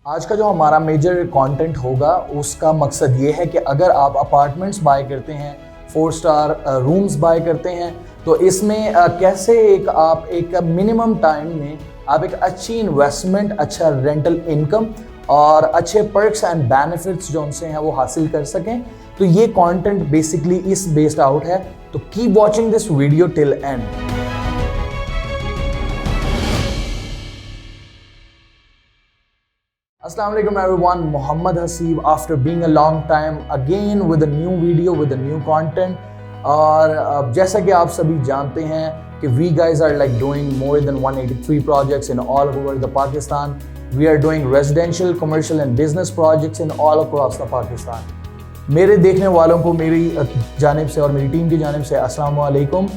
आज का जो हमारा मेजर कंटेंट होगा उसका मकसद ये है कि अगर आप अपार्टमेंट्स बाय करते हैं, 4 स्टार रूम्स बाय करते हैं, तो इसमें कैसे आप एक मिनिमम टाइम में आप एक अच्छी इन्वेस्टमेंट, अच्छा रेंटल इनकम और अच्छे पर्क्स एंड बेनिफिट्स जो उनसे हैं वो हासिल कर सकें। तो ये कंटेंट बेसिकली इस बेस्ड आउट है, तो keep watching this video till and. Assalamu alaikum everyone, Mohammad Haseeb after being a long time again with a new video with a new content। और जैसा कि आप सभी जानते हैं कि we guys are like doing more than 183 projects in all over the Pakistan। We are doing residential, commercial and business projects in all across the Pakistan। मेरे देखने वालों को मेरी जानिब से और मेरी टीम की जानिब से अस्सलाम वालेकुम।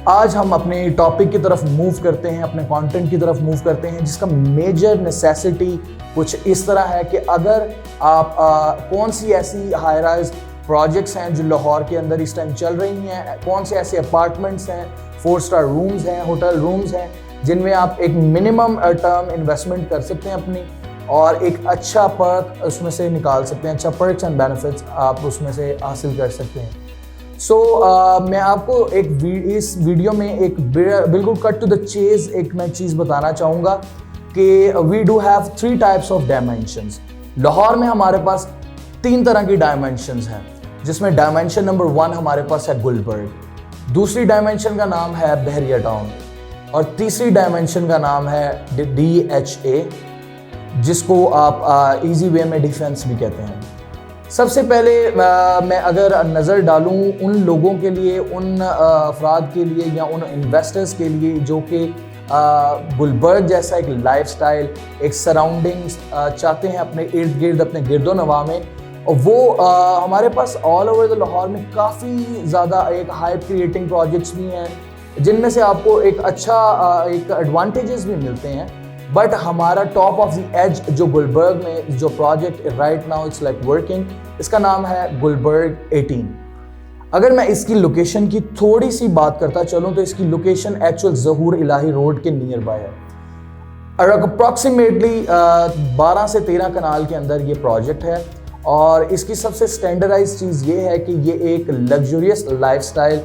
आज हम अपने टॉपिक की तरफ मूव करते हैं, अपने कंटेंट की तरफ मूव करते हैं, जिसका मेजर नेसेसिटी कुछ इस तरह है कि अगर आप कौन सी ऐसी हाई राइज प्रोजेक्ट्स हैं जो लाहौर के अंदर इस टाइम चल रही हैं, कौन से ऐसे अपार्टमेंट्स हैं, 4 स्टार रूम्स हैं, होटल रूम्स हैं, जिनमें आप एक मिनिमम टर्म इन्वेस्टमेंट कर सकते हैं अपनी और एक अच्छा पर्क उसमें से निकाल सकते हैं, अच्छा पर्क्स एंड बेनिफिट्स आप उसमें से हासिल कर सकते हैं। मैं आपको इस वीडियो में एक बिल्कुल कट टू द चेज एक मैं चीज़ बताना चाहूँगा कि we do have 3 types of dimensions. Lahore में हमारे पास 3 तरह की डायमेंशंस हैं, जिसमें डायमेंशन नंबर 1 हमारे पास है गुलबर्ग, दूसरी डायमेंशन का नाम है बहरिया टाउन और तीसरी डायमेंशन का नाम है DHA, जिसको आप इजी वे में डिफेंस भी कहते हैं। सबसे पहले मैं अगर नज़र डालूं उन लोगों के लिए, उन अफराद के लिए या उन इन्वेस्टर्स के लिए जो कि गुलबर्ग जैसा एक लाइफस्टाइल, एक सराउंडिंग्स चाहते हैं अपने इर्द गिर्द, अपने गिरदो नवा में, और वो हमारे पास ऑल ओवर द लाहौर में काफ़ी ज़्यादा एक हाइप क्रिएटिंग प्रोजेक्ट्स भी हैं, जिनमें से आपको एक अच्छा एक एडवांटेजेस भी मिलते हैं। बट हमारा टॉप ऑफ द एज जो गुलबर्ग में जो project right now it's like working, इसका नाम है गुलबर्ग 18। अगर मैं इसकी लोकेशन की थोड़ी सी बात करता चलूं तो इसकी लोकेशन एक्चुअल ज़हूर इलाही रोड के नियर बाय है और अप्रॉक्सीमेटली 12 से 13 कनाल के अंदर ये प्रोजेक्ट है। और इसकी सबसे स्टैंडर्डाइज चीज़ ये है कि ये एक luxurious lifestyle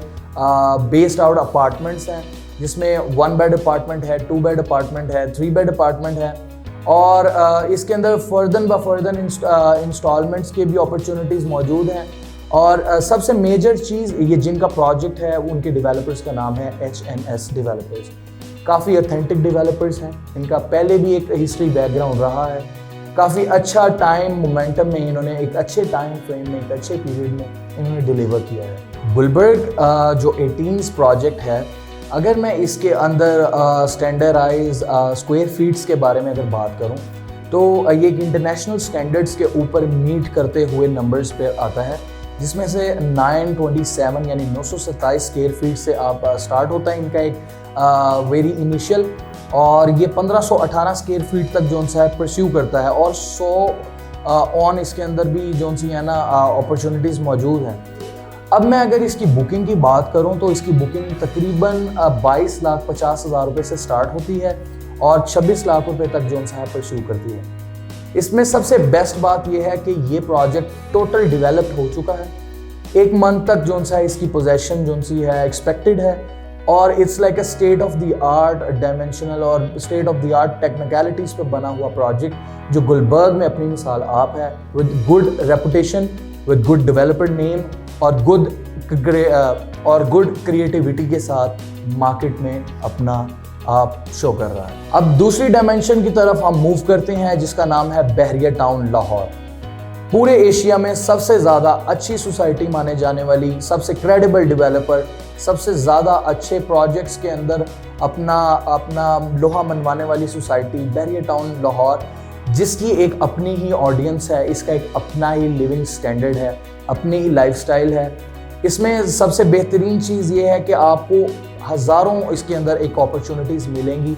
based out apartments हैं, जिसमें 1 बेड अपार्टमेंट है, 2 बेड अपार्टमेंट है, 3 बेड अपार्टमेंट है और इसके अंदर फर्दर इंस्टॉलमेंट्स के भी अपॉर्चुनिटीज़ मौजूद हैं। और सबसे मेजर चीज़ ये जिनका प्रोजेक्ट है उनके डेवलपर्स का नाम है HNS डेवलपर्स। काफ़ी ऑथेंटिक डेवलपर्स हैं, इनका पहले भी एक हिस्ट्री बैकग्राउंड रहा है, काफ़ी अच्छा टाइम मोमेंटम में इन्होंने एक अच्छे टाइम फ्रेम में, एक अच्छे पीरियड में इन्होंने डिलीवर किया है। गुलबर्ग जो 18 प्रोजेक्ट है, अगर मैं इसके अंदर स्टैंडर्डाइज स्क्वायर फीट्स के बारे में अगर बात करूं तो ये इंटरनेशनल स्टैंडर्ड्स के ऊपर मीट करते हुए नंबर्स पे आता है, जिसमें से 927 यानी 927 स्क्वायर फीट से आप स्टार्ट होता है इनका एक वेरी इनिशियल, और ये 1518 स्क्वायर फीट तक जो सा है परस्यू करता है और 100 ऑन इसके अंदर भी जो सी है ना अपॉर्चुनिटीज़ मौजूद हैं। अब मैं अगर इसकी बुकिंग की बात करूं तो इसकी बुकिंग तकरीबन 22,50,000 रुपये से स्टार्ट होती है और 26 लाख रुपए तक जो है परस्यू करती है। इसमें सबसे बेस्ट बात यह है कि ये प्रोजेक्ट टोटल डेवलप्ड हो चुका है, 1 मंथ तक जो सा इसकी पोजेशन जो सी है एक्सपेक्टेड है और it's like a state of the art dimensional और state of the art technicalities पे बना हुआ प्रोजेक्ट जो गुलबर्ग में अपनी मिसाल आप है, with good reputation, with good developer name और गुड क्रिएटिविटी के साथ मार्केट में अपना आप शो कर रहा है। अब दूसरी डायमेंशन की तरफ हम मूव करते हैं, जिसका नाम है बहरिया टाउन लाहौर। पूरे एशिया में सबसे ज़्यादा अच्छी सोसाइटी माने जाने वाली, सबसे क्रेडिबल डेवलपर, सबसे ज़्यादा अच्छे प्रोजेक्ट्स के अंदर अपना लोहा मनवाने वाली सोसाइटी बहरिया टाउन लाहौर, जिसकी एक अपनी ही ऑडियंस है, इसका एक अपना ही लिविंग स्टैंडर्ड है, अपनी ही लाइफस्टाइल है। इसमें सबसे बेहतरीन चीज़ ये है कि आपको हज़ारों इसके अंदर एक अपॉर्चुनिटीज़ मिलेंगी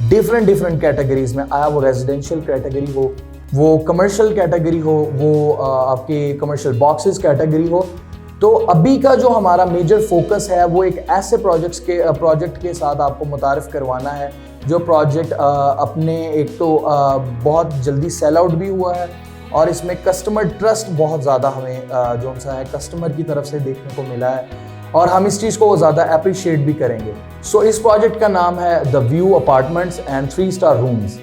डिफरेंट कैटेगरीज़ में, आया वो रेजिडेंशियल कैटेगरी हो, वो कमर्शियल कैटेगरी हो, वो आपके कमर्शियल बॉक्सेस कैटेगरी हो। तो अभी का जो हमारा मेजर फोकस है वो एक ऐसे प्रोजेक्ट के साथ आपको मुतारिफ करवाना है जो प्रोजेक्ट अपने एक तो बहुत जल्दी सेल आउट भी हुआ है और इसमें कस्टमर ट्रस्ट बहुत ज़्यादा हमें जो सा है कस्टमर की तरफ से देखने को मिला है और हम इस चीज़ को ज़्यादा अप्रिशिएट भी करेंगे। सो इस प्रोजेक्ट का नाम है the view apartments and 3 star rooms.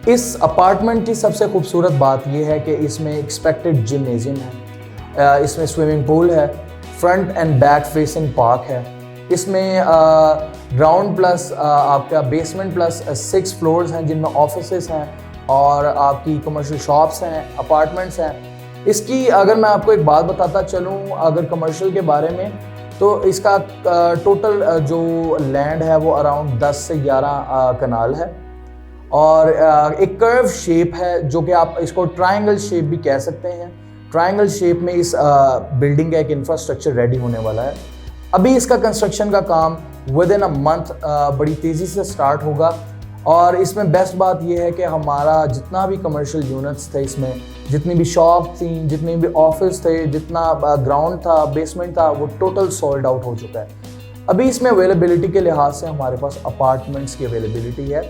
इस अपार्टमेंट की सबसे खूबसूरत बात यह है कि इसमें एक्सपेक्टेड जिमनेजियम है, इसमें स्विमिंग पूल है, front end back facing park है, इसमें ग्राउंड प्लस आपका बेसमेंट प्लस 6 फ्लोर्स हैं जिनमें ऑफिसेस हैं और आपकी कमर्शियल शॉप्स हैं, अपार्टमेंट्स हैं। इसकी अगर मैं आपको एक बात बताता चलूँ अगर कमर्शियल के बारे में, तो इसका टोटल जो लैंड है वो अराउंड 10 से 11 कनाल है और एक कर्व शेप है जो कि आप इसको ट्रायंगल शेप भी कह सकते हैं। ट्रायंगल शेप में इस बिल्डिंग का एक इंफ्रास्ट्रक्चर रेडी होने वाला है। अभी इसका कंस्ट्रक्शन का काम विद इन अ मंथ बड़ी तेज़ी से स्टार्ट होगा और इसमें बेस्ट बात यह है कि हमारा जितना भी कमर्शियल यूनिट्स थे, इसमें जितनी भी शॉप थी, जितने भी ऑफिस थे, जितना ग्राउंड था, बेसमेंट था, वो टोटल सोल्ड आउट हो चुका है। अभी इसमें अवेलेबिलिटी के लिहाज से हमारे पास अपार्टमेंट्स की अवेलेबिलिटी है,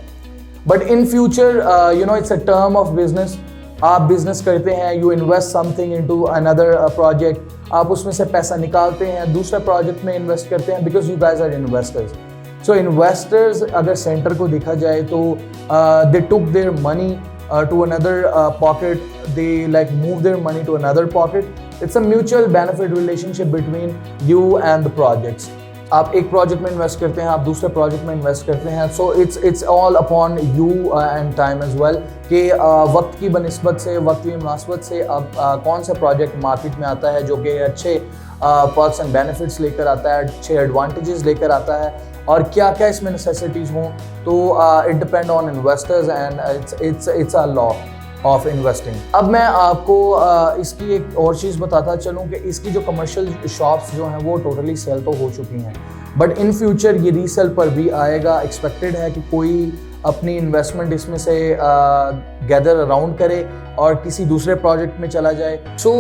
but in future it's a term of business. आप बिजनेस करते हैं, you invest something into another project, आप उसमें से पैसा निकालते हैं, दूसरे प्रोजेक्ट में इन्वेस्ट करते हैं because you guys are investors. So investors अगर सेंटर को देखा जाए तो they took their money to another pocket, they like move their money to another pocket. It's a mutual benefit relationship between you and the projects. आप एक project में invest करते हैं, आप दूसरे प्रोजेक्ट में इन्वेस्ट करते हैं। So it's all upon you and time as well कि वक्त की बनिस्बत से, वक्त की मुनासबत से अब कौन सा प्रोजेक्ट मार्केट में आता है जो कि अच्छे पर्क्स एंड बेनिफिट्स लेकर आता है, अच्छे एडवांटेजेस लेकर आता है और क्या क्या इसमें नेसेसिटीज़ हों। तो it depend on investors and it's a law of investing. अब मैं आपको इसकी एक और चीज़ बताता चलूँ कि इसकी जो कमर्शियल शॉप्स जो हैं वो टोटली सेल तो हो चुकी हैं, बट इन फ्यूचर ये रीसेल पर भी आएगा। एक्सपेक्टेड है कि कोई अपनी इन्वेस्टमेंट इसमें से गैदर अराउंड करे और किसी दूसरे प्रोजेक्ट में चला जाए। So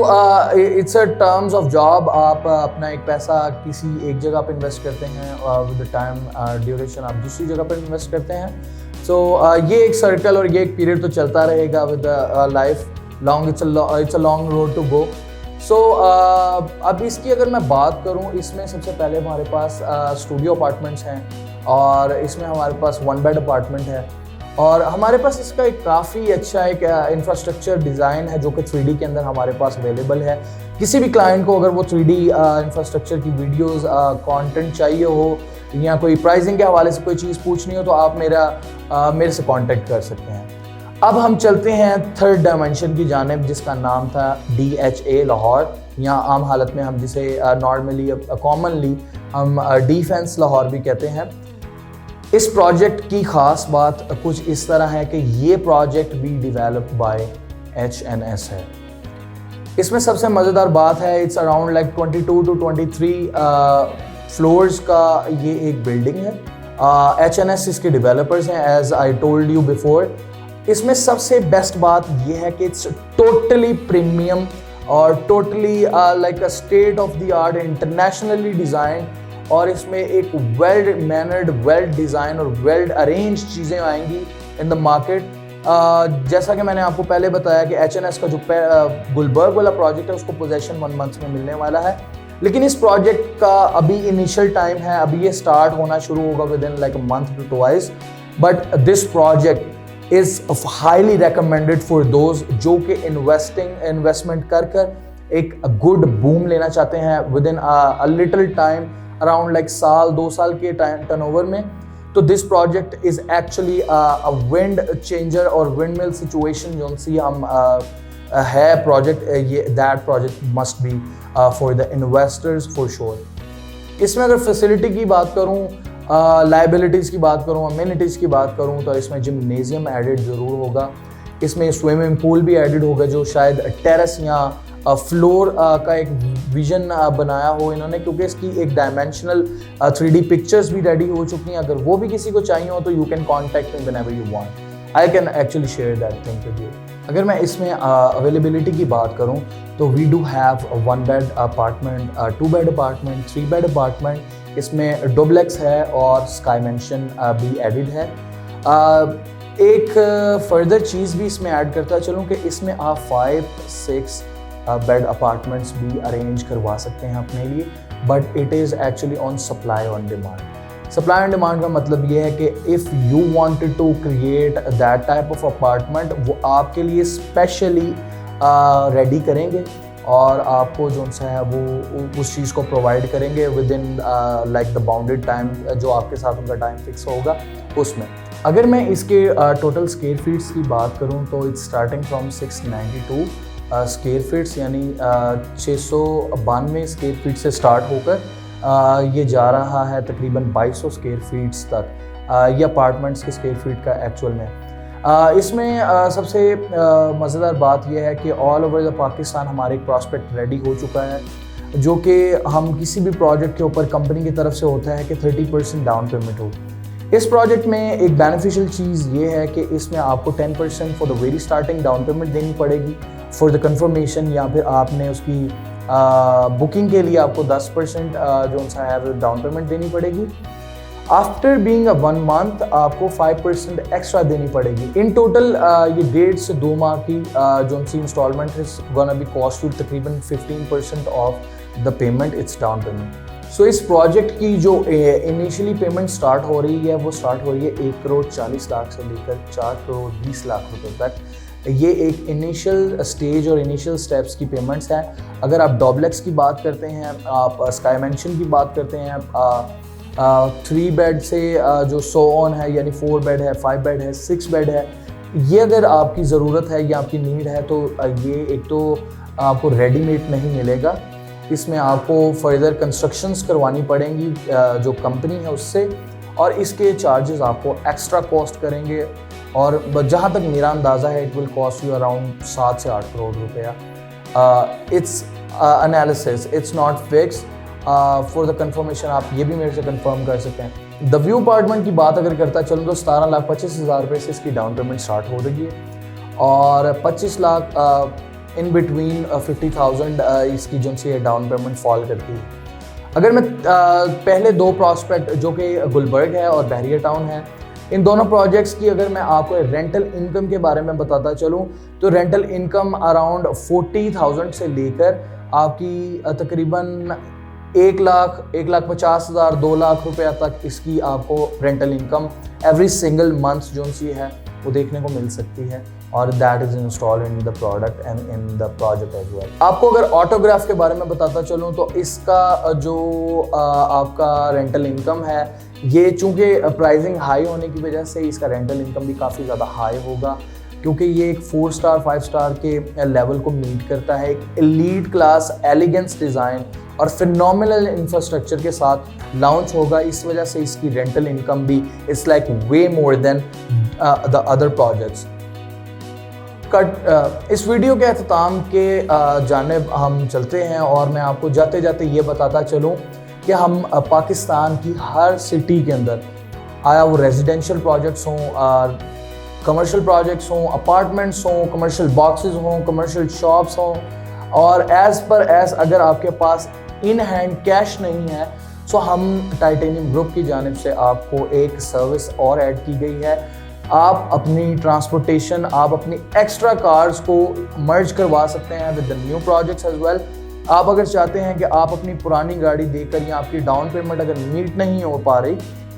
it's a terms of job. आप अपना एक पैसा किसी एक जगह पर इन्वेस्ट करते हैं, विद द टाइम ड्यूरेशन आप दूसरी जगह पर इन्वेस्ट करते हैं। सो ये एक सर्कल और ये एक पीरियड तो चलता रहेगा with life long. It's a long road to go. So अब इसकी अगर मैं बात करूं, इसमें सबसे पहले हमारे पास स्टूडियो अपार्टमेंट्स हैं और इसमें हमारे पास 1 बेड अपार्टमेंट है और हमारे पास इसका एक काफ़ी अच्छा एक इंफ्रास्ट्रक्चर डिज़ाइन है जो कि 3D के अंदर हमारे पास अवेलेबल है। किसी भी क्लाइंट को अगर वो 3D इंफ्रास्ट्रक्चर की वीडियोस कंटेंट चाहिए हो या कोई प्राइसिंग के हवाले से कोई चीज़ पूछनी हो तो आप मेरे से कांटेक्ट कर सकते हैं। अब हम चलते हैं थर्ड डायमेंशन की जानिब जिसका नाम था DHA लाहौर, या आम हालत में हम जिसे नॉर्मली कॉमनली हम डिफेंस लाहौर भी कहते हैं। इस प्रोजेक्ट की ख़ास बात कुछ इस तरह है कि ये प्रोजेक्ट भी डेवलप्ड बाय HNS है। इसमें सबसे मज़ेदार बात है it's around like 22 to 23 floors का ये एक बिल्डिंग है। HNS इसके डेवलपर्स हैं, as I told you before. इसमें सबसे बेस्ट बात ये है कि इट्स टोटली प्रीमियम और totally like a state of the art, internationally design, और इसमें एक वेल मैनर्ड, वेल डिज़ाइन और वेल अरेंज चीज़ें आएंगी इन द मार्केट। जैसा कि मैंने आपको पहले बताया कि HNS का जो गुलबर्ग वाला प्रोजेक्ट है उसको पोजेशन 1 मंथ में मिलने वाला है, लेकिन इस प्रोजेक्ट का अभी इनिशियल टाइम है, अभी ये स्टार्ट होना शुरू होगा within like a month to twice. But this project is highly recommended for those जो कि इन्वेस्टमेंट कर एक गुड बूम लेना चाहते हैं with in a little time, around like साल 2 साल के टाइम टर्नओवर में। तो this project is actually a wind changer और विंड मिल सिचुएशन जो सी हम है प्रोजेक्ट, ये that project must be for the investors for sure. इसमें अगर फैसिलिटी की बात करूँ, लाइबिलिटीज़ की बात करूँ, अमेनिटीज़ की बात करूँ, तो इसमें जिमनेजियम एडिड ज़रूर होगा। इसमें स्विमिंग पूल भी एडिड होगा जो शायद टेरेस या फ्लोर का एक विजन बनाया हो इन्होंने, क्योंकि इसकी एक डायमेंशनल 3D पिक्चर्स भी रेडी हो चुकी हैं। अगर वो भी किसी को चाहिए हो तो you can contact me whenever you want, I can actually share that thing with you. अगर मैं इसमें अवेलेबिलिटी की बात करूं तो we do have 1 bed apartment, 2 bed apartment, 3 bed apartment. इसमें डुप्लेक्स है और स्काई मेंशन भी एडिड है। एक फर्दर चीज़ भी इसमें ऐड करता चलूँ कि इसमें आप 5-6 बेड अपार्टमेंट्स भी अरेंज करवा सकते हैं अपने लिए, but it is actually on supply on demand. Supply on demand का मतलब ये है कि if you wanted to create that type of apartment, वो आपके लिए स्पेशली रेडी करेंगे और आपको जो सा है वो उस चीज़ को प्रोवाइड करेंगे with in like the bounded time, जो आपके साथ उनका टाइम फिक्स होगा उसमें। अगर मैं इसके टोटल स्क्वायर फीट्स की बात करूं तो it's starting from 692 square feets, यानी 692 स्क्वायर फीट से स्टार्ट होकर ये जा रहा है तकरीबन 2200 स्क्वायर फीट्स तक। ये अपार्टमेंट्स के स्क्वायर फीट का एक्चुअल में इसमें सबसे मज़ेदार बात यह है कि ऑल ओवर द पाकिस्तान हमारे एक प्रॉस्पेक्ट रेडी हो चुका है, जो कि हम किसी भी प्रोजेक्ट के ऊपर कंपनी की तरफ से होता है कि 30% डाउन पेमेंट हो। इस प्रोजेक्ट में एक बेनिफिशियल चीज़ ये है कि इसमें आपको 10% for the very starting down payment देनी पड़ेगी फॉर द कंफर्मेशन, या फिर आपने उसकी बुकिंग के लिए आपको 10% जो सा है डाउन पेमेंट देनी पड़ेगी। आफ्टर बीइंग 1 मंथ आपको 5% एक्स्ट्रा देनी पड़ेगी। इन टोटल ये 1.5 से 2 माह की जो सी इंस्टॉलमेंट है गोना बी कॉस्ट टू तकरीबन 15% of the payment, it's down payment. So इस प्रोजेक्ट की जो इनिशियली पेमेंट स्टार्ट हो रही है वो स्टार्ट हो रही है 1 करोड़ 40 लाख से लेकर 4 करोड़ 20 लाख रुपए तक। ये एक इनिशियल स्टेज और इनिशियल स्टेप्स की पेमेंट्स हैं। अगर आप डॉबलेक्स की बात करते हैं, आप स्काई मेंशन की बात करते हैं, 3 बेड से जो 100 ऑन है, यानी 4 बेड है, 5 बेड है, 6 बेड है, ये अगर आपकी ज़रूरत है या आपकी नीड है तो ये एक तो आपको रेडीमेड नहीं मिलेगा, इसमें आपको फर्दर कंस्ट्रक्शंस करवानी पड़ेंगी जो कंपनी है उससे, और इसके चार्जेस आपको एक्स्ट्रा कॉस्ट करेंगे। और जहाँ तक मेरा अंदाज़ा है it will cost you around 7 से 8 करोड़ रुपया। It's analysis, it's not fix. For the confirmation आप ये भी मेरे से कंफर्म कर सकते हैं। द व्यू अपार्टमेंट की बात अगर करता चलूँ तो 17,25,000 रुपये से इसकी डाउन पेमेंट स्टार्ट हो रही है और 25 लाख इन बिटवीन 50,000 इसकी जो सी डाउन पेमेंट फॉल करती है। अगर मैं पहले 2 प्रॉस्पेक्ट जो कि गुलबर्ग है और बहरिया टाउन है, इन दोनों प्रोजेक्ट्स की अगर मैं आपको रेंटल इनकम के बारे में बताता चलूँ तो रेंटल इनकम अराउंड 40,000 से लेकर आपकी तकरीबन 1,50,000 2 लाख रुपया तक इसकी आपको rental income every single month जो सी है वो देखने को मिल सकती है, और that is installed in the product and in the project as well. आपको अगर ऑटोग्राफ के बारे में बताता चलूँ तो इसका जो आपका रेंटल इनकम है, ये चूँकि प्राइसिंग हाई होने की वजह से इसका रेंटल इनकम भी काफ़ी ज़्यादा हाई होगा, क्योंकि ये एक 4 स्टार 5 स्टार के लेवल को मीट करता है। एक एलीट क्लास एलिगेंस डिज़ाइन और फिनोमिनल इंफ्रास्ट्रक्चर के साथ लॉन्च होगा, इस वजह से इसकी रेंटल इनकम भी it's like way more than the other projects. इस वीडियो के अख्ताम के जानिब हम चलते हैं और मैं आपको जाते जाते ये बताता चलूँ कि हम पाकिस्तान की हर सिटी के अंदर, आया वो रेजिडेंशियल प्रोजेक्ट्स हों, कमर्शियल प्रोजेक्ट्स हों, अपार्टमेंट्स हों, कमर्शियल बॉक्सेस हों, कमर्शियल शॉप्स हों, और एज़ अगर आपके पास इन हैंड कैश नहीं है सो हम टाइटेनियम ग्रुप की जानिब से आपको एक सर्विस और ऐड की गई है। आप अपनी ट्रांसपोर्टेशन, आप अपनी एक्स्ट्रा कार्स को मर्ज करवा सकते हैं with the new projects as well. आप अगर चाहते हैं कि आप अपनी पुरानी गाड़ी देकर या आपकी डाउन पेमेंट अगर मीट नहीं हो पा रही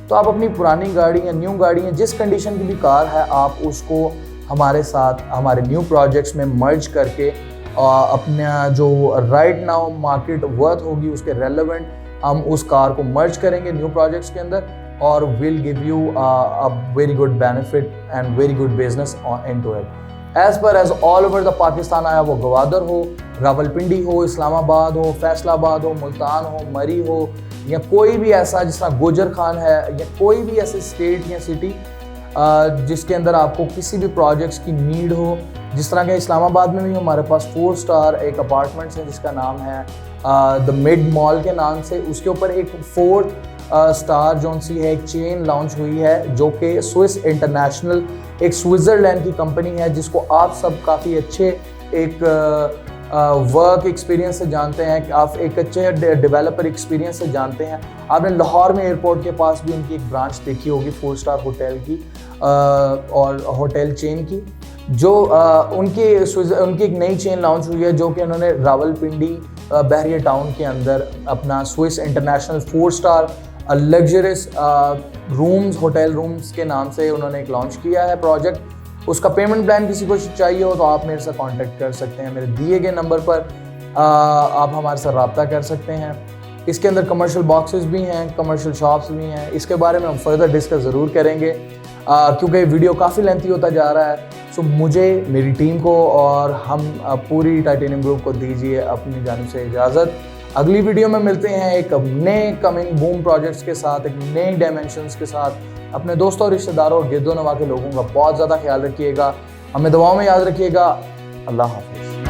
तो आप अपनी पुरानी गाड़ी या न्यू गाड़ी या जिस कंडीशन की भी कार है आप उसको हमारे साथ हमारे न्यू प्रोजेक्ट्स में मर्ज करके अपना जो राइट नाउ मार्केट वर्थ होगी उसके रेलेवेंट हम उस कार को मर्ज करेंगे न्यू प्रोजेक्ट्स के अंदर, और will give you a very good benefit and very good business into it. As per as all over the Pakistan, आया वो गवादर हो, रावलपिंडी हो, इस्लामाबाद हो, फैसलाबाद हो, मुल्तान हो, मरी हो, या कोई भी ऐसा जिस तरह गुजर खान है, या कोई भी ऐसे स्टेट या सिटी जिसके अंदर आपको किसी भी प्रोजेक्ट्स की नीड हो। जिस तरह के इस्लामाबाद में भी हमारे पास 4 स्टार एक अपार्टमेंट्स है जिसका नाम है द मिड मॉल के नाम से, उसके ऊपर एक 4 स्टार जो सी है एक चेन लॉन्च हुई है जो कि स्विस इंटरनेशनल, एक स्विट्ज़रलैंड की कंपनी है जिसको आप सब काफ़ी अच्छे एक वर्क एक्सपीरियंस से जानते हैं, कि आप एक अच्छे डेवलपर एक्सपीरियंस से जानते हैं। आपने लाहौर में एयरपोर्ट के पास भी उनकी एक ब्रांच देखी होगी 4 स्टार होटल की, और होटल चेन की, जो उनकी एक नई चेन लॉन्च हुई है, जो कि उन्होंने रावलपिंडी बहरिया टाउन के अंदर अपना Swiss international 4 star luxurious hotel rooms के नाम से उन्होंने एक लॉन्च किया है प्रोजेक्ट। उसका पेमेंट प्लान किसी को चाहिए हो तो आप मेरे से कांटेक्ट कर सकते हैं, मेरे दिए गए नंबर पर आप हमारे साथ रब्ता कर सकते हैं। इसके अंदर कमर्शियल बॉक्सेस भी हैं, कमर्शियल शॉप्स भी हैं, इसके बारे में हम फर्दर डिस्कस ज़रूर करेंगे क्योंकि वीडियो काफ़ी लेंथी होता जा रहा है। सो मुझे, मेरी टीम को और हम पूरी टाइटेनियम ग्रुप को दीजिए अपनी जानिब से इजाज़त। अगली वीडियो में मिलते हैं एक नए कमिंग बूम प्रोजेक्ट्स के साथ, एक नए डायमेंशंस के साथ। अपने दोस्तों और रिश्तेदारों और गिरदो नवा के लोगों का बहुत ज़्यादा ख्याल रखिएगा, हमें दुआओं में याद रखिएगा। अल्लाह हाफ़िज़।